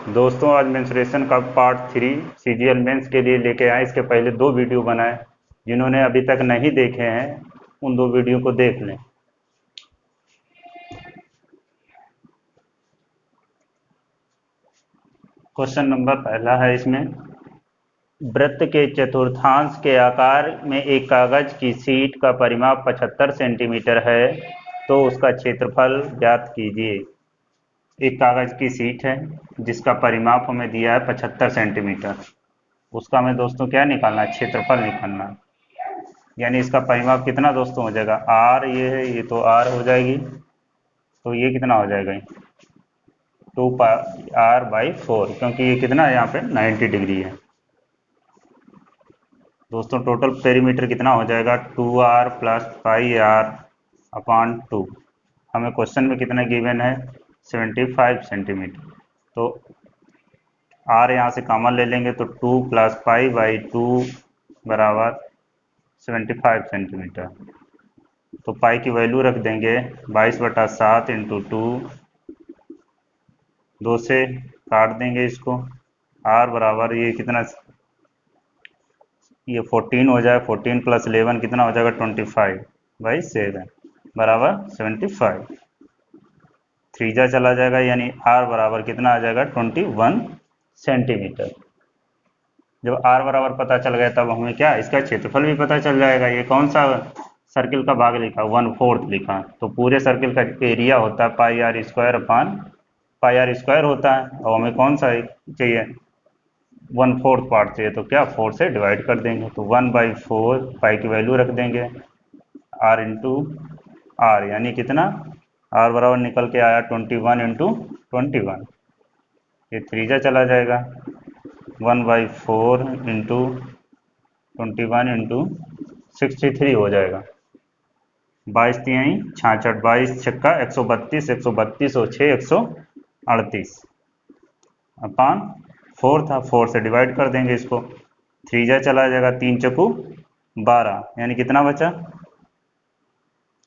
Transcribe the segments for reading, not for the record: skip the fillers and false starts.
दोस्तों आज मेंसुरेशन का पार्ट 3 सीजीएल मेंस के लिए लेके आए। इसके पहले 2 वीडियो बनाए, जिन्होंने अभी तक नहीं देखे हैं उन 2 वीडियो को देख लें। क्वेश्चन नंबर पहला है इसमें, वृत्त के चतुर्थांश के आकार में एक कागज की शीट का परिमाप 75 सेंटीमीटर है, तो उसका क्षेत्रफल ज्ञात कीजिए। एक कागज की शीट है जिसका परिमाप हमें दिया है 75 सेंटीमीटर। उसका हमें दोस्तों क्या निकालना है? क्षेत्रफल निकालना है। यानी इसका परिमाप कितना दोस्तों हो जाएगा? आर ये है, ये तो आर हो जाएगी, तो ये कितना हो जाएगा? 2r/4, क्योंकि ये कितना है यहाँ पे 90 डिग्री है। दोस्तों टोटल पेरीमीटर कितना हो जाएगा? 2r + πr/2। हमें क्वेश्चन में कितना गिवन है? 75 सेंटीमीटर। तो r यहाँ से कॉमन ले लेंगे तो 2 + π/2 बराबर 75 सेंटीमीटर। तो पाई की वैल्यू रख देंगे 22/7 × 2, 2 से काट देंगे इसको। r बराबर ये कितना, ये 14 हो जाए, 14 + 11 कितना हो जाएगा? 25/7 बराबर 75। थ्रीजा चला जाएगा, यानी r बराबर कितना आ जाएगा? 21 सेंटीमीटर। जब r बराबर पता चल गया तब हमें क्या, इसका क्षेत्रफल भी पता चल जाएगा। ये कौन सा सर्किल का भाग लिखा? 1/4 लिखा। तो पूरे सर्किल का एरिया होता है πr² होता है, और हमें कौन सा चाहिए? 1/4 पार्ट चाहिए, तो क्या 4 से डिवाइड कर देंगे, तो 1/4 पाई की वैल्यू रख देंगे r × r, यानी कितना? r बराबर निकल के आया 21 × 21। ये थ्रीजा चला जाएगा, 1/4 × 21 × 63 हो जाएगा। 22 तिहाई 66, 22 छक्का 132, 132 और 6 138 अपान 4 था, 4 से डिवाइड कर देंगे इसको। थ्रीजा चला जाएगा, 3 चक्कू 12, यानी कितना बचा?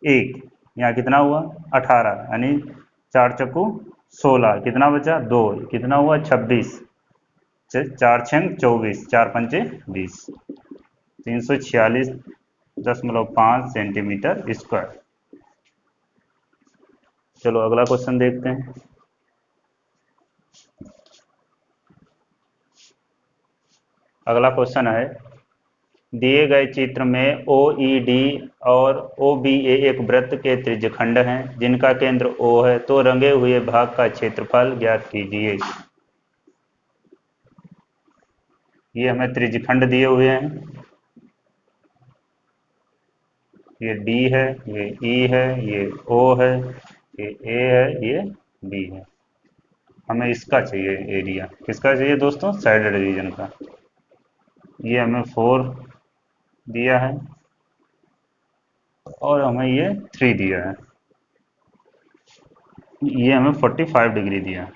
1। यहाँ कितना हुआ? 18, यानी 4 चक्कू 16, कितना बचा? 2, कितना हुआ? 26, 4 छंग 24, 4 पंचे 20, 346.5 सेंटीमीटर स्क्वायर। चलो अगला क्वेश्चन देखते हैं। अगला क्वेश्चन है, दिए गए चित्र में OED और OBA एक वृत्त के त्रिज्यखंड हैं जिनका केंद्र O है, तो रंगे हुए भाग का क्षेत्रफल ज्ञात कीजिए। ये हमें त्रिज्यखंड दिए हुए हैं, ये D है, ये E है, ये O है, ये A है, ये B है। हमें इसका चाहिए एरिया। किसका चाहिए दोस्तों? साइडेड रीजन का। ये हमें 4 दिया है और हमें ये 3 दिया है। ये हमें 45 डिग्री दिया है।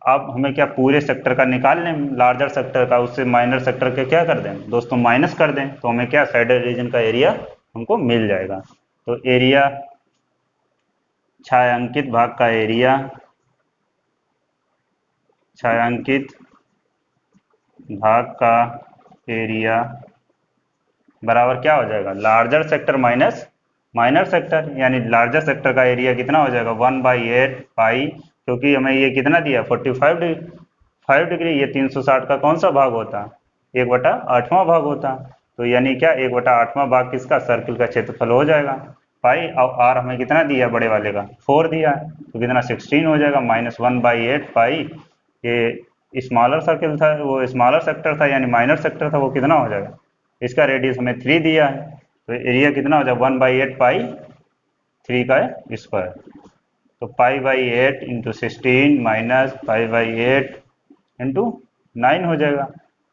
अब हमें क्या पूरे सेक्टर का निकाल लें, लार्जर सेक्टर का, उससे माइनर सेक्टर के क्या कर दें दोस्तों? माइनस कर दें, तो हमें क्या साइडेड रीजन का एरिया हमको मिल जाएगा। तो एरिया, छायांकित भाग का एरिया, छायांकित भाग का एरिया बराबर क्या हो जाएगा? Larger sector minus minor sector, यानी लार्जर सेक्टर का एरिया कितना हो जाएगा? 1/8 पाई, क्योंकि हमें ये कितना दिया? 45 डिग्री, 5 डिग्री। ये 360 का कौन सा भाग होता? 1/8वां भाग होता। तो यानी क्या 1/8वां भाग किसका? सर्किल का क्षेत्रफल हो जाएगा। पाई और आर हमें कितना दिया? बड़े वाले का 4 दिया है, तो कितना? 16 हो जाएगा, -1/8 पाई। ये स्मॉलर सर्किल था, वो स्मॉलर सेक्टर था, यानी माइनर सेक्टर था, वो कितना हो जाएगा? इसका रेडियस हमें 3 दिया है, तो एरिया कितना हो जाएगा? 1/8 पाई 3 का स्क्वायर। तो π/8 × 16 माइनस π/8 × 9 हो जाएगा।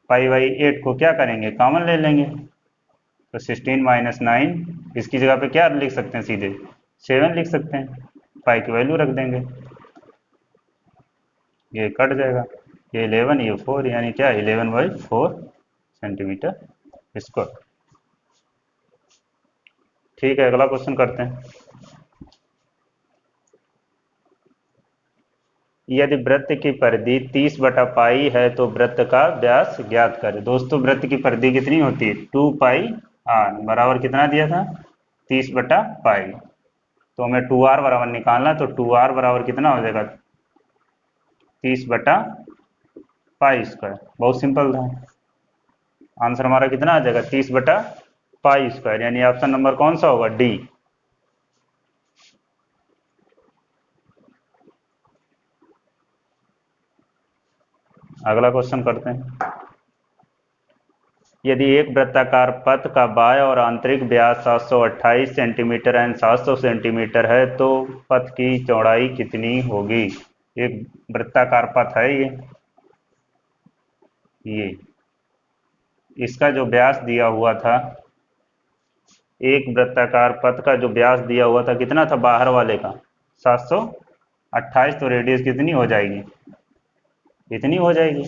π/8 को क्या करेंगे? कॉमन ले लेंगे, तो 16 - 9, इसकी जगह पे क्या लिख सकते हैं? सीधे 7 लिख सकते हैं। पाई की वैल्यू रख देंगे, ये कट जाएगा, ये 11, ये 4, यानी क्या 11/4 सेंटीमीटर स्क्वायर। ठीक है, अगला क्वेश्चन करते हैं। यदि वृत्त की परिधि 30/पाई है तो वृत्त का व्यास ज्ञात करें। दोस्तों वृत्त की परिधि कितनी होती है? 2 पाई r बराबर कितना दिया था? 30/पाई। तो हमें 2r बराबर निकालना, तो 2r बराबर कितना हो जाएगा? 30/पाई²। बहुत सिंपल था। आंसर हमारा कितना आ जाएगा? 30/पाई², यानी ऑप्शन नंबर कौन सा होगा? डी। अगला क्वेश्चन करते हैं। यदि एक वृत्ताकार पथ का बाह्य और आंतरिक व्यास 728 सेंटीमीटर एंड 700 सेंटीमीटर है तो पथ की चौड़ाई कितनी होगी? एक वृत्ताकार पथ है ये इसका जो व्यास दिया हुआ था, एक वृत्ताकार पथ का जो व्यास दिया हुआ था कितना था बाहर वाले का? 728। तो रेडियस कितनी हो जाएगी? इतनी हो जाएगी।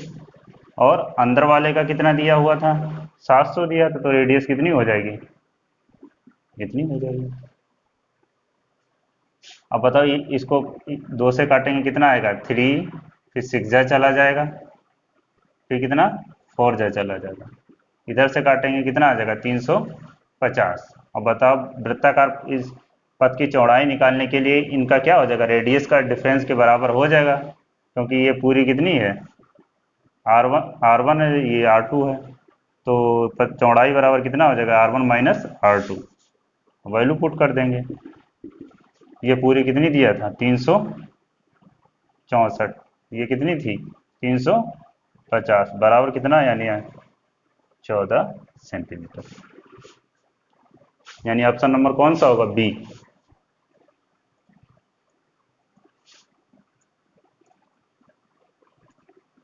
और अंदर वाले का कितना दिया हुआ था? 700 दिया था, तो रेडियस कितनी हो जाएगी? इतनी हो जाएगी। अब बताओ इसको 2 से काटेंगे कितना आएगा? 3, फिर 6 जा चला जाएगा, फिर कितना? 4 जा चला जाएगा। इधर से काटेंगे कितना आ जाएगा? 350। अब बताओ वृत्ताकार इस पथ की चौड़ाई निकालने के लिए इनका क्या हो जाएगा? रेडियस का डिफरेंस के बराबर हो जाएगा, क्योंकि ये पूरी कितनी है? R1 है, ये R2 है। तो चौड़ाई बराबर कितना हो जाएगा? R1 minus R2। Value put कर देंगे। ये पूरी कितनी दिया था? 364। ये कितनी थी? 350 बराबर कितना, यानी 14 सेंटीमीटर। यानी ऑप्शन नंबर कौन सा होगा? बी।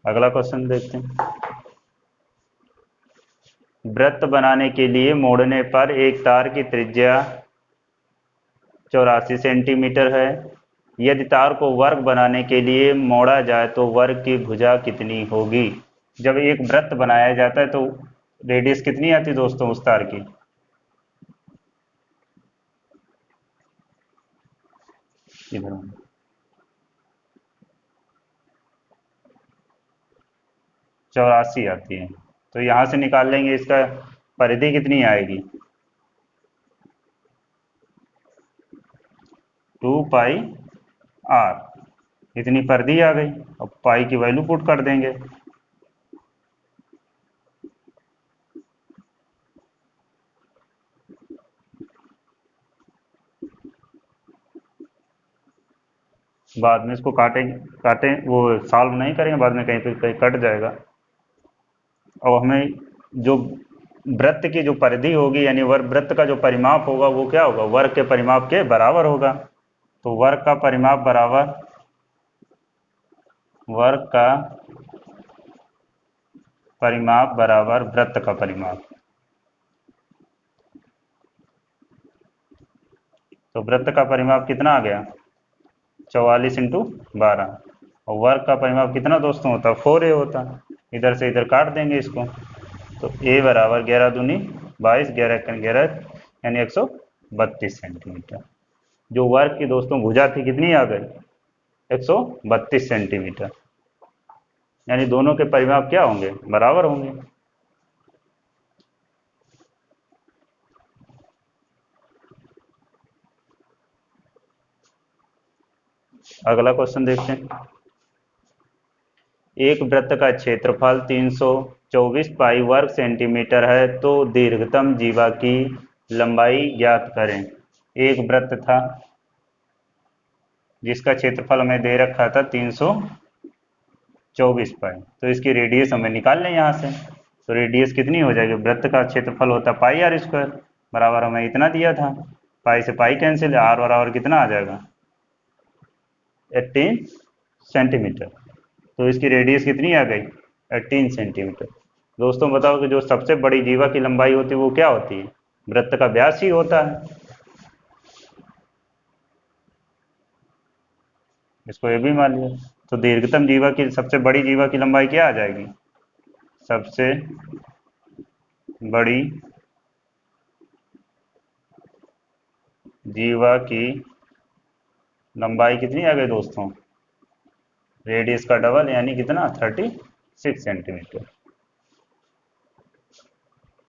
अगला क्वेश्चन देखते हैं। वृत्त बनाने के लिए मोड़ने पर एक तार की त्रिज्या 84 सेंटीमीटर है। यदि तार को वर्ग बनाने के लिए मोड़ा जाए तो वर्ग की भुजा कितनी होगी? जब एक वृत्त बनाया जाता है तो रेडियस कितनी आती है दोस्तों उस तार की? इधर 84 आती है। तो यहां से निकाल लेंगे, इसका परिधि कितनी आएगी? 2 पाई r। इतनी परिधि आ गई। अब पाई की वैल्यू पुट कर देंगे। बाद में इसको काटें वो सॉल्व नहीं करेंगे, बाद में कहीं पे कहीं कट जाएगा। और हमें जो वृत्त की जो परिधि होगी, यानी वृत्त का जो परिमाप होगा वो क्या होगा? वर्ग के परिमाप के बराबर होगा। तो वर्ग का परिमाप बराबर वर्ग का परिमाप बराबर वृत्त का परिमाप। तो वृत्त का परिमाप कितना आ गया? 44 × 12। और वर्ग का परिमाप कितना दोस्तों होता है? 4a होता। इधर से इधर काट देंगे इसको। तो a बराबर 11 दूनी 22, 11 एकन 11, यानी 132 सेंटीमीटर। जो वर्ग की दोस्तों भुजा थी कितनी आ गई? 132 सेंटीमीटर। यानी दोनों के परिमाप क्या होंगे? बराबर होंगे। अगला क्वेश्चन देखते हैं। एक वृत्त का क्षेत्रफल 324 पाई वर्ग सेंटीमीटर है तो दीर्घतम जीवा की लंबाई ज्ञात करें। एक वृत्त था जिसका क्षेत्रफल हमें दे रखा था 324 पाई, तो इसकी रेडियस हमें निकाल लें यहाँ से। तो रेडियस कितनी हो जाएगी? वृत्त का क्षेत्रफल होता πr² बराबर हमें इतना दिया था। पाई से पाई कैंसिल, आर बराबर कितना आ जाएगा? 18 सेंटीमीटर। तो इसकी रेडियस कितनी आ गई? 18 सेंटीमीटर। दोस्तों बताओ कि जो सबसे बड़ी जीवा की लंबाई होती है वो क्या होती है? वृत्त का व्यास ही होता है। इसको ये भी मान लिया। तो दीर्घतम जीवा की, सबसे बड़ी जीवा की लंबाई क्या आ जाएगी? सबसे बड़ी जीवा की लंबाई कितनी आ गई दोस्तों? रेडियस का डबल यानी कितना 36 सेंटीमीटर।